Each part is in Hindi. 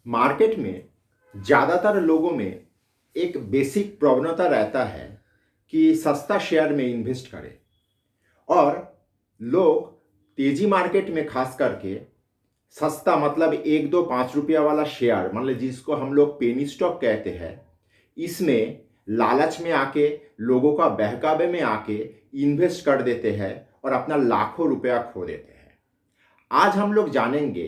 मार्केट में ज़्यादातर लोगों में एक बेसिक प्रवणता रहता है कि सस्ता शेयर में इन्वेस्ट करें। और लोग तेजी मार्केट में खास करके सस्ता मतलब 1 2 5 रुपया वाला शेयर मान लीजिए जिसको हम लोग पेनी स्टॉक कहते हैं, इसमें लालच में आके लोगों का बहकावे में आके इन्वेस्ट कर देते हैं और अपना लाखों रुपया खो देते हैं। आज हम लोग जानेंगे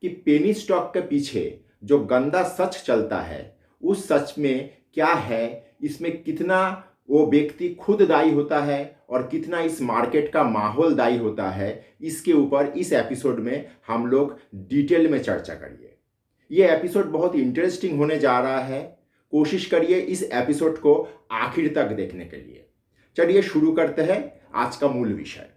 कि पेनी स्टॉक के पीछे जो गंदा सच चलता है उस सच में क्या है, इसमें कितना वो व्यक्ति खुद दायी होता है और कितना इस मार्केट का माहौल दायी होता है, इसके ऊपर इस एपिसोड में हम लोग डिटेल में चर्चा करिए। ये एपिसोड बहुत इंटरेस्टिंग होने जा रहा है। कोशिश करिए इस एपिसोड को आखिर तक देखने के लिए। चलिए शुरू करते हैं आज का मूल विषय।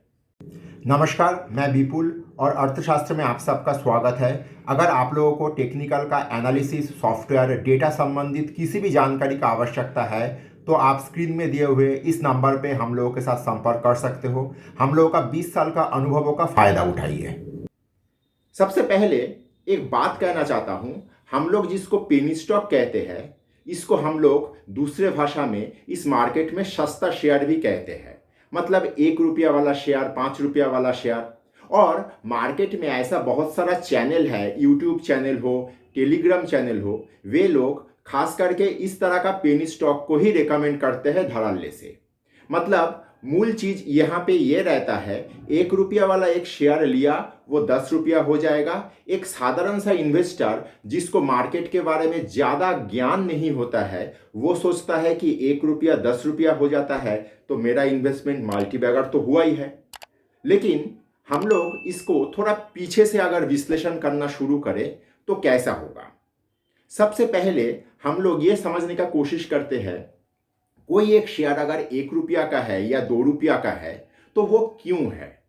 नमस्कार, मैं विपुल और अर्थशास्त्र में आप सबका स्वागत है। अगर आप लोगों को टेक्निकल का एनालिसिस, सॉफ्टवेयर, डेटा संबंधित किसी भी जानकारी का आवश्यकता है तो आप स्क्रीन में दिए हुए इस नंबर पे हम लोगों के साथ संपर्क कर सकते हो। हम लोगों का 20 साल का अनुभवों का फायदा उठाइए। सबसे पहले एक बात कहना चाहता हूँ, हम लोग जिसको पेनी स्टॉक कहते हैं इसको हम लोग दूसरे भाषा में इस मार्केट में सस्ता शेयर भी कहते हैं। मतलब 1 रुपया वाला शेयर, 5 रुपया वाला शेयर। और मार्केट में ऐसा बहुत सारा चैनल है, यूट्यूब चैनल हो, टेलीग्राम चैनल हो, वे लोग खास करके इस तरह का पेनी स्टॉक को ही रेकमेंड करते हैं धड़ल्ले से। मतलब मूल चीज यहाँ पे ये रहता है, 1 रुपया वाला एक शेयर लिया वो 10 रुपया हो जाएगा। एक साधारण सा इन्वेस्टर जिसको मार्केट के बारे में ज़्यादा ज्ञान नहीं होता है वो सोचता है कि 1 रुपया 10 रुपया हो जाता है तो मेरा इन्वेस्टमेंट मल्टीबैगर तो हुआ ही है। लेकिन हम लोग इसको थोड़ा पीछे से अगर विश्लेषण करना शुरू करें तो कैसा होगा। सबसे पहले हम लोग ये समझने का कोशिश करते हैं, कोई एक शेयर अगर 1 रुपया का है या 2 रुपया का है तो वो क्यों है।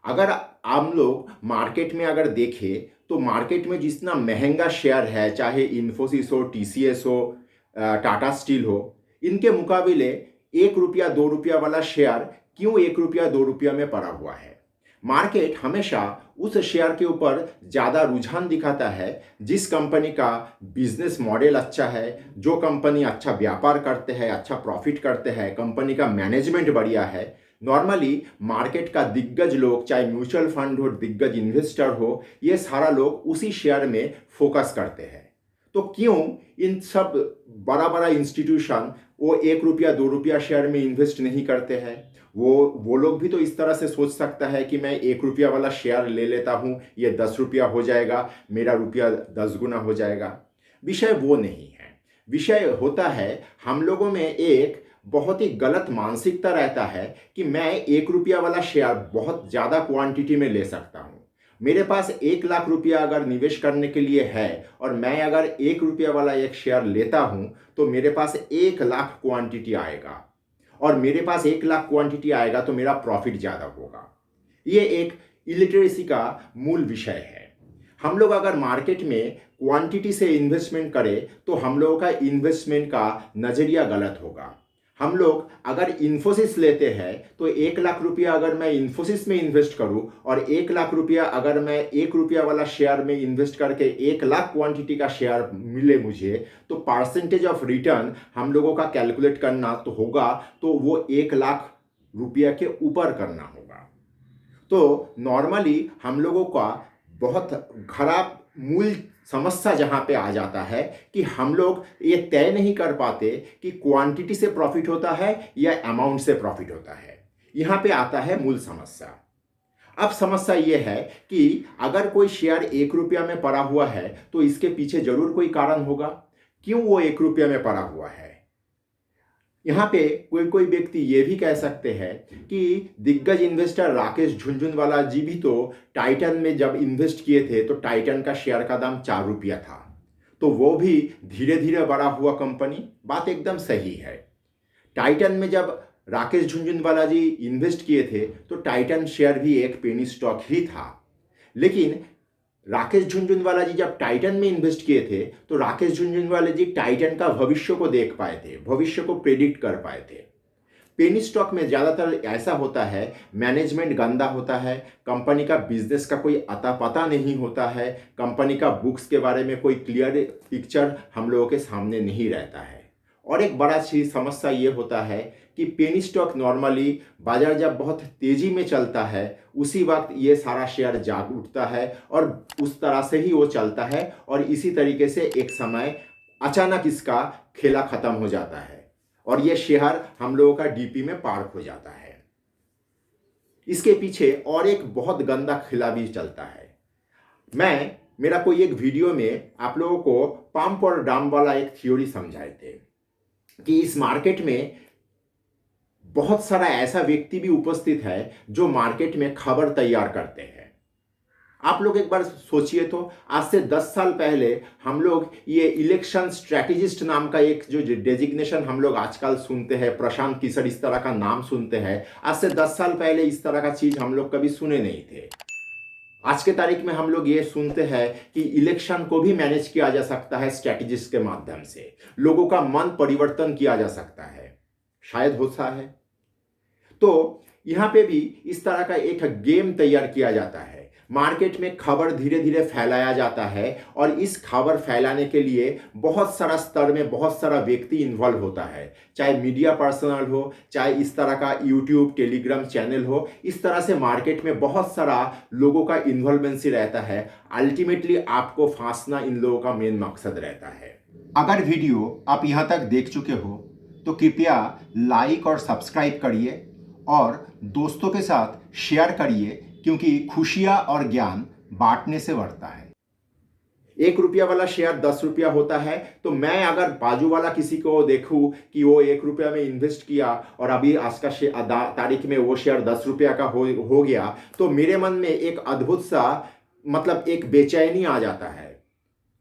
अगर हम लोग मार्केट में अगर देखें तो मार्केट में जितना महंगा शेयर है, चाहे इन्फोसिस हो, टीसीएस हो, टाटा स्टील हो, इनके मुकाबले 1 रुपया 2 रुपया वाला शेयर क्यों 1 रुपया 2 रुपया में पड़ा हुआ है। मार्केट हमेशा उस शेयर के ऊपर ज़्यादा रुझान दिखाता है जिस कंपनी का बिजनेस मॉडल अच्छा है, जो कंपनी अच्छा व्यापार करते हैं, अच्छा प्रॉफिट करते हैं, कंपनी का मैनेजमेंट बढ़िया है। नॉर्मली मार्केट का दिग्गज लोग, चाहे म्यूचुअल फंड हो, दिग्गज इन्वेस्टर हो, ये सारा लोग उसी शेयर में फोकस करते हैं। तो क्यों इन सब बड़ा बड़ा इंस्टीट्यूशन वो 1 रुपया 2 रुपया शेयर में इन्वेस्ट नहीं करते हैं। वो लोग भी तो इस तरह से सोच सकता है कि मैं 1 रुपया वाला शेयर ले लेता हूँ, ये 10 रुपया हो जाएगा, मेरा रुपया 10 गुना हो जाएगा। विषय वो नहीं है। विषय होता है हम लोगों में एक बहुत ही गलत मानसिकता रहता है कि मैं 1 रुपया वाला शेयर बहुत ज़्यादा क्वांटिटी में ले सकता हूँ। मेरे पास 1 लाख रुपया अगर निवेश करने के लिए है और मैं अगर 1 रुपया वाला एक शेयर लेता हूँ तो मेरे पास 1 लाख क्वांटिटी आएगा और मेरे पास 1 लाख क्वांटिटी आएगा तो मेरा प्रॉफिट ज़्यादा होगा। ये एक इलिटरेसी का मूल विषय है। हम लोग अगर मार्केट में क्वांटिटी से इन्वेस्टमेंट करें तो हम लोगों का इन्वेस्टमेंट का नज़रिया गलत होगा। हम लोग अगर इन्फोसिस लेते हैं तो 1 लाख रुपया अगर मैं इन्फोसिस में इन्वेस्ट करूं और 1 लाख रुपया अगर मैं 1 रुपया वाला शेयर में इन्वेस्ट करके 1 लाख क्वांटिटी का शेयर मिले मुझे, तो परसेंटेज ऑफ रिटर्न हम लोगों का कैलकुलेट करना तो होगा तो वो 1 लाख रुपया के ऊपर करना होगा। तो नॉर्मली हम लोगों का बहुत खराब मूल समस्या जहाँ पे आ जाता है कि हम लोग ये तय नहीं कर पाते कि क्वांटिटी से प्रॉफिट होता है या अमाउंट से प्रॉफिट होता है। यहाँ पे आता है मूल समस्या। अब समस्या ये है कि अगर कोई शेयर 1 रुपया में पड़ा हुआ है तो इसके पीछे जरूर कोई कारण होगा क्यों वो 1 रुपया में पड़ा हुआ है। यहाँ पे कोई व्यक्ति ये भी कह सकते हैं कि दिग्गज इन्वेस्टर राकेश झुनझुनवाला जी भी तो टाइटन में जब इन्वेस्ट किए थे तो टाइटन का शेयर का दाम 4 रुपया था, तो वो भी धीरे धीरे बड़ा हुआ कंपनी। बात एकदम सही है। टाइटन में जब राकेश झुनझुनवाला जी इन्वेस्ट किए थे तो टाइटन शेयर भी एक पेनी स्टॉक ही था। लेकिन राकेश झुनझुनवाला जी जब टाइटन में इन्वेस्ट किए थे तो राकेश झुनझुनवाला जी टाइटन का भविष्य को देख पाए थे, भविष्य को प्रेडिक्ट कर पाए थे। पेनी स्टॉक में ज़्यादातर ऐसा होता है, मैनेजमेंट गंदा होता है, कंपनी का बिजनेस का कोई अता पता नहीं होता है, कंपनी का बुक्स के बारे में कोई क्लियर पिक्चर हम लोगों के सामने नहीं रहता है। और एक बड़ा चीज समस्या ये होता है कि पेनी स्टॉक नॉर्मली बाजार जब बहुत तेजी में चलता है उसी वक्त ये सारा शेयर जाग उठता है और उस तरह से ही वो चलता है और इसी तरीके से एक समय अचानक इसका खेला खत्म हो जाता है और ये शेयर हम लोगों का डीपी में पार्क हो जाता है। इसके पीछे और एक बहुत गंदा खेला भी चलता है। मेरा कोई एक वीडियो में आप लोगों को पंप और डंप वाला एक थ्योरी समझाए थे कि इस मार्केट में बहुत सारा ऐसा व्यक्ति भी उपस्थित है जो मार्केट में खबर तैयार करते हैं। आप लोग एक बार सोचिए तो, आज से 10 साल पहले हम लोग ये इलेक्शन स्ट्रैटेजिस्ट नाम का एक जो डेजिग्नेशन हम लोग आजकल सुनते हैं, प्रशांत किशोर इस तरह का नाम सुनते हैं, आज से 10 साल पहले इस तरह का चीज हम लोग कभी सुने नहीं थे। आज के तारीख में हम लोग ये सुनते हैं कि इलेक्शन को भी मैनेज किया जा सकता है स्ट्रैटेजिस्ट के माध्यम से, लोगों का मन परिवर्तन किया जा सकता है, शायद होता है। तो यहां पे भी इस तरह का एक गेम तैयार किया जाता है, मार्केट में खबर धीरे धीरे फैलाया जाता है और इस खबर फैलाने के लिए बहुत सारा स्तर में बहुत सारा व्यक्ति इन्वॉल्व होता है, चाहे मीडिया पर्सनल हो, चाहे इस तरह का यूट्यूब टेलीग्राम चैनल हो। इस तरह से मार्केट में बहुत सारा लोगों का इन्वॉल्वेंसी रहता है। अल्टीमेटली आपको फांसना इन लोगों का मेन मकसद रहता है। अगर वीडियो आप यहाँ तक देख चुके हो तो कृपया लाइक और सब्सक्राइब करिए और दोस्तों के साथ शेयर करिए, क्योंकि खुशियां और ज्ञान बांटने से बढ़ता है। 1 रुपया वाला शेयर 10 रुपया होता है, तो मैं अगर बाजू वाला किसी को देखूं कि वो 1 रुपया में इन्वेस्ट किया और अभी आज का तारीख में वो शेयर 10 रुपया का हो गया, तो मेरे मन में एक अद्भुत सा मतलब एक बेचैनी आ जाता है,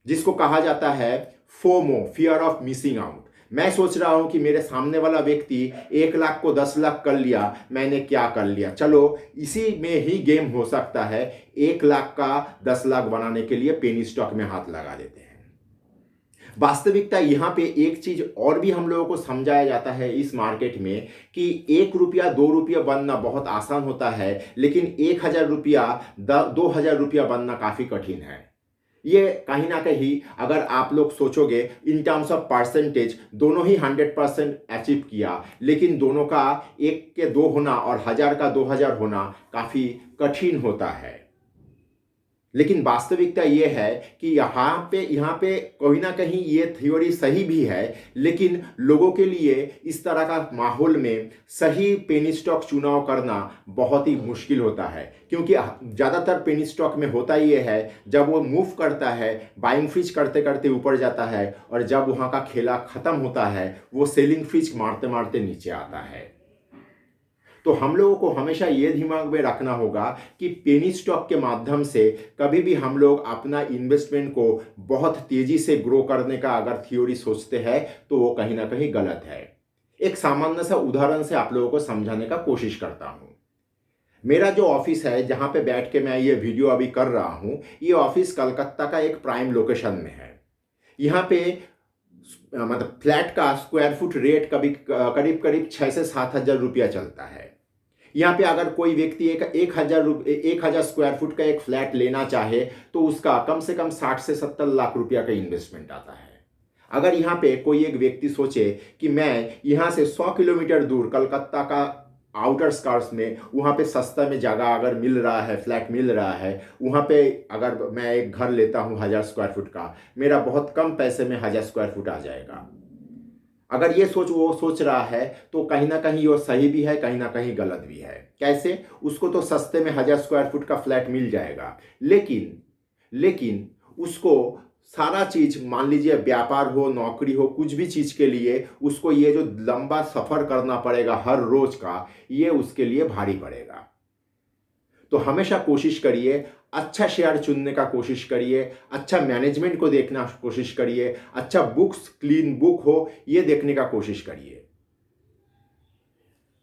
जिसको कहा जाता है FOMO, fear of missing out. मैं सोच रहा हूं कि मेरे सामने वाला व्यक्ति 1 लाख को 10 लाख कर लिया, मैंने क्या कर लिया, चलो इसी में ही गेम हो सकता है। 1 लाख का 10 लाख बनाने के लिए पेनी स्टॉक में हाथ लगा देते हैं। वास्तविकता यहाँ पे एक चीज और भी हम लोगों को समझाया जाता है इस मार्केट में कि 1 रुपया 2 रुपया बनना बहुत आसान होता है, लेकिन 1000 रुपया 2000 रुपया बनना काफी कठिन है। ये कहीं ना कहीं अगर आप लोग सोचोगे इन टर्म्स ऑफ परसेंटेज, दोनों ही 100% अचीव किया, लेकिन दोनों का 1 के 2 होना और 1000 का 2000 होना काफी कठिन होता है। लेकिन वास्तविकता ये है कि यहाँ पे कहीं ना कहीं ये थ्योरी सही भी है, लेकिन लोगों के लिए इस तरह का माहौल में सही पेनी स्टॉक चुनाव करना बहुत ही मुश्किल होता है, क्योंकि ज़्यादातर पेनी स्टॉक में होता ये है जब वो मूव करता है, बाइंग फ्रिज करते करते ऊपर जाता है और जब वहाँ का खेला खत्म होता है वो सेलिंग फ्रिज मारते मारते नीचे आता है। तो हम लोगों को हमेशा ये दिमाग में रखना होगा कि पेनी स्टॉक के माध्यम से कभी भी हम लोग अपना इन्वेस्टमेंट को बहुत तेजी से ग्रो करने का अगर थ्योरी सोचते हैं तो वो कहीं ना कहीं गलत है। एक सामान्य सा उदाहरण से आप लोगों को समझाने का कोशिश करता हूं। मेरा जो ऑफिस है जहां पे बैठ के मैं ये वीडियो अभी कर रहा हूं, ये ऑफिस कलकत्ता का एक प्राइम लोकेशन में है। यहाँ पे मतलब फ्लैट का स्क्वायर फुट रेट करीब करीब 6 से 7 हजार रुपया चलता है। यहाँ पे अगर कोई व्यक्ति 1000 स्क्वायर फुट का एक फ्लैट लेना चाहे तो उसका कम से कम 60 से 70 लाख रुपया का इन्वेस्टमेंट आता है। अगर यहाँ पे कोई एक व्यक्ति सोचे कि मैं यहाँ से 100 किलोमीटर दूर कलकत्ता का आउटर स्कर्ट्स में वहाँ पे सस्ता में जगह अगर मिल रहा है, फ्लैट मिल रहा है, वहाँ पे अगर मैं एक घर लेता हूँ 1000 स्क्वायर फुट का, मेरा बहुत कम पैसे में 1000 स्क्वायर फुट आ जाएगा। अगर ये वो सोच रहा है तो कहीं ना कहीं वो सही भी है, कहीं ना कहीं गलत भी है। कैसे? उसको तो सस्ते में 1000 स्क्वायर फुट का फ्लैट मिल जाएगा, लेकिन उसको सारा चीज, मान लीजिए व्यापार हो, नौकरी हो, कुछ भी चीज के लिए उसको ये जो लंबा सफर करना पड़ेगा हर रोज का, ये उसके लिए भारी पड़ेगा। तो हमेशा कोशिश करिए, अच्छा शेयर चुनने का कोशिश करिए, अच्छा मैनेजमेंट को देखना कोशिश करिए, अच्छा बुक्स, क्लीन बुक हो ये देखने का कोशिश करिए।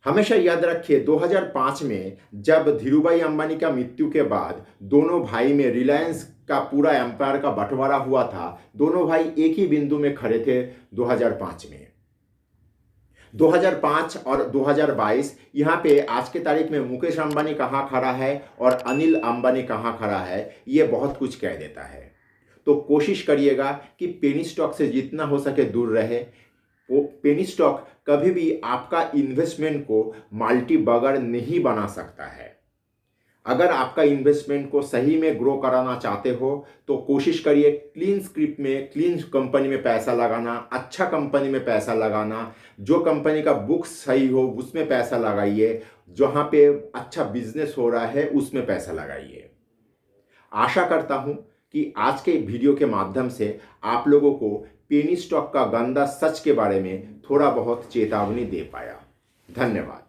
हमेशा याद रखिए 2005 में जब धीरूभाई अंबानी का मृत्यु के बाद दोनों भाई में रिलायंस का पूरा एम्पायर का बंटवारा हुआ था, दोनों भाई एक ही बिंदु में खड़े थे 2005 में। 2005 और 2022 यहाँ पे आज के तारीख में मुकेश अंबानी कहाँ खड़ा है और अनिल अंबानी कहाँ खड़ा है, ये बहुत कुछ कह देता है। तो कोशिश करिएगा कि पेनी स्टॉक से जितना हो सके दूर रहे। वो पेनी स्टॉक कभी भी आपका इन्वेस्टमेंट को मल्टी बगर नहीं बना सकता है। अगर आपका इन्वेस्टमेंट को सही में ग्रो कराना चाहते हो तो कोशिश करिए क्लीन स्क्रिप्ट में, क्लीन कंपनी में पैसा लगाना, अच्छा कंपनी में पैसा लगाना, जो कंपनी का बुक सही हो उसमें पैसा लगाइए, जहाँ पे अच्छा बिजनेस हो रहा है उसमें पैसा लगाइए। आशा करता हूँ कि आज के वीडियो के माध्यम से आप लोगों को पेनी स्टॉक का गंदा सच के बारे में थोड़ा बहुत चेतावनी दे पाया। धन्यवाद।